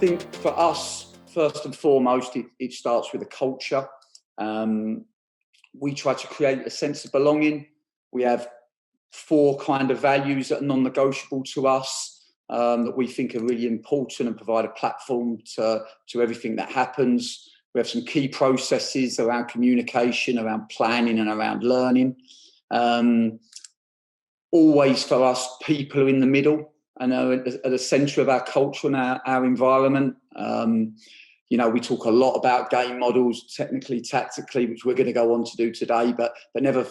think for us, first and foremost, it starts with a culture. We try to create a sense of belonging. We have 4 kind of values that are non-negotiable to us, that we think are really important and provide a platform to everything that happens. We have some key processes around communication, around planning and around learning. Always for us, people are in the middle and are at the centre of our culture and our environment. We talk a lot about game models, technically, tactically, which we're going to go on to do today, but never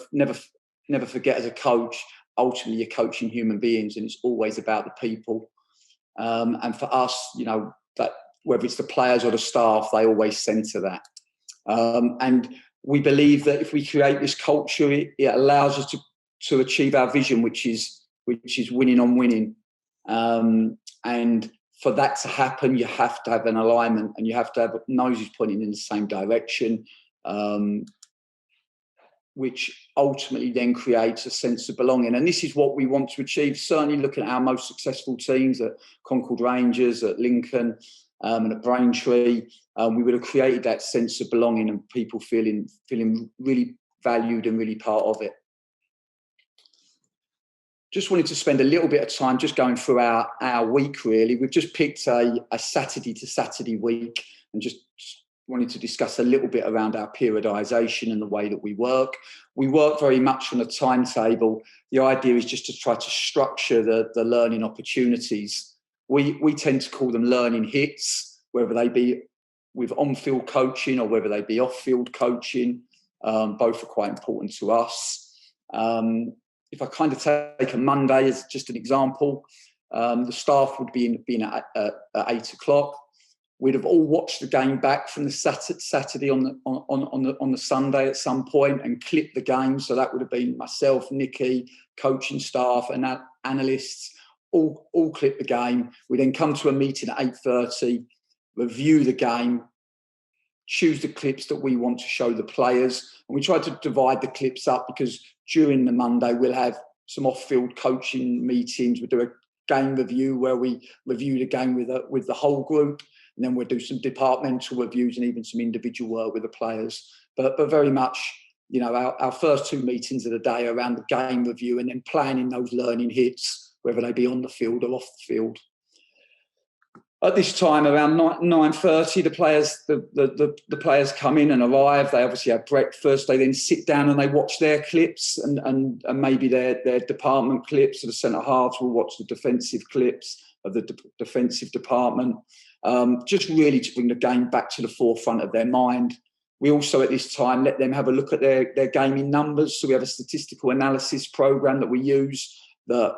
forget, as a coach, ultimately you're coaching human beings, and it's always about the people. And for us, that whether it's the players or the staff, they always centre that. And we believe that if we create this culture, it allows us to achieve our vision, which is winning on winning. And for that to happen, you have to have an alignment, and you have to have noses pointing in the same direction, which ultimately then creates a sense of belonging. And this is what we want to achieve. Certainly looking at our most successful teams at Concord Rangers, at Lincoln, and at Braintree, we would have created that sense of belonging and people feeling really valued and really part of it. Just wanted to spend a little bit of time just going through our week, really. We've just picked a Saturday to Saturday week and just wanted to discuss a little bit around our periodisation and the way that we work. We work very much on a timetable. The idea is just to try to structure the learning opportunities. We tend to call them learning hits, whether they be with on-field coaching or whether they be off-field coaching. Both are quite important to us. If I kind of take a Monday as just an example, the staff would be in at 8 o'clock. We'd have all watched the game back from the Saturday on the Sunday at some point and clipped the game. So that would have been myself, Nicky, coaching staff, and analysts all clip the game. We then come to a meeting at 8:30, review the game, choose the clips that we want to show the players, and we try to divide the clips up because during the Monday we'll have some off-field coaching meetings. We'll do a game review where we review the game with the whole group, and then we'll do some departmental reviews and even some individual work with the players. But very much, our first 2 meetings of the day are around the game review and then planning those learning hits, whether they be on the field or off the field. At this time, around 9:30, the players come in and arrive. They obviously have breakfast. They then sit down and they watch their clips and maybe their department clips. So the centre halves will watch the defensive clips of the defensive department, just really to bring the game back to the forefront of their mind. We also, at this time, let them have a look at their gaming numbers. So we have a statistical analysis program that we use that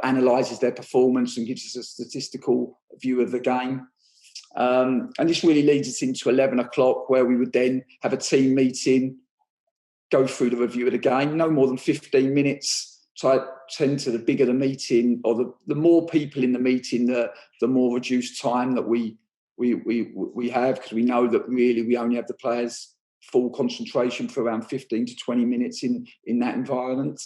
analyses their performance and gives us a statistical view of the game. And this really leads us into 11 o'clock, where we would then have a team meeting, go through the review of the game, no more than 15 minutes. So I tend to, the bigger the meeting or the more people in the meeting, the more reduced time that we have, because we know that really we only have the players' full concentration for around 15 to 20 minutes in that environment.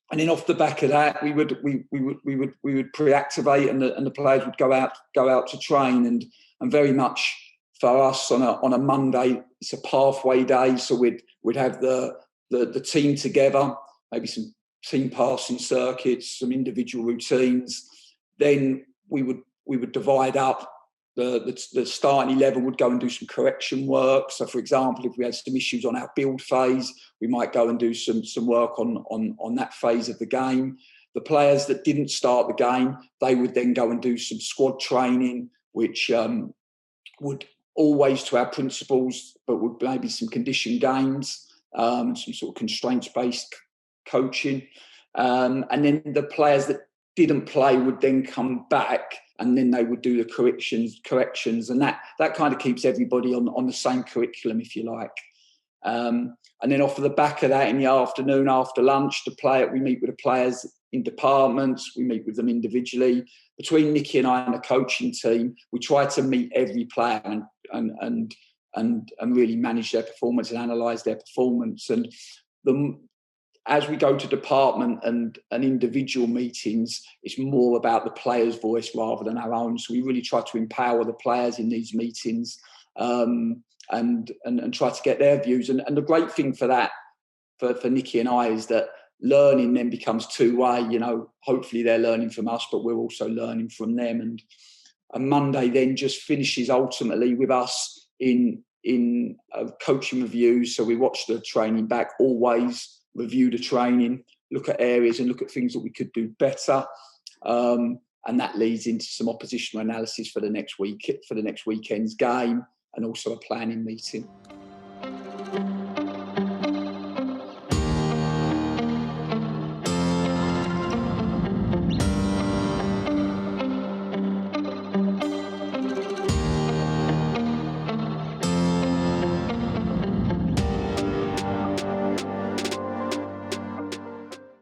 And then off the back of that, we would pre-activate, and the players would go out to train, and very much for us on a Monday, it's a pathway day. So we'd have the team together, maybe some team passing circuits, some individual routines. Then we would divide up. The starting 11 would go and do some correction work. So, for example, if we had some issues on our build phase, we might go and do some work on that phase of the game. The players that didn't start the game, they would then go and do some squad training, which would always to our principles, but would maybe some condition games, some sort of constraints-based coaching. And then the players that didn't play would then come back, and then they would do the corrections, and that kind of keeps everybody on the same curriculum, if you like. And then off of the back of that, in the afternoon after lunch, we meet with the players in departments, we meet with them individually. Between Nicky and I and the coaching team, we try to meet every player and really manage their performance and analyse their performance. And as we go to department and individual meetings, it's more about the players' voice rather than our own. So we really try to empower the players in these meetings, and try to get their views. And the great thing for that, for Nicky and I, is that learning then becomes two-way. You know, hopefully they're learning from us, but we're also learning from them. And Monday then just finishes ultimately with us in coaching reviews. So we watch the training back, always review the training, look at areas and look at things that we could do better. And that leads into some oppositional analysis for the next weekend's game, and also a planning meeting.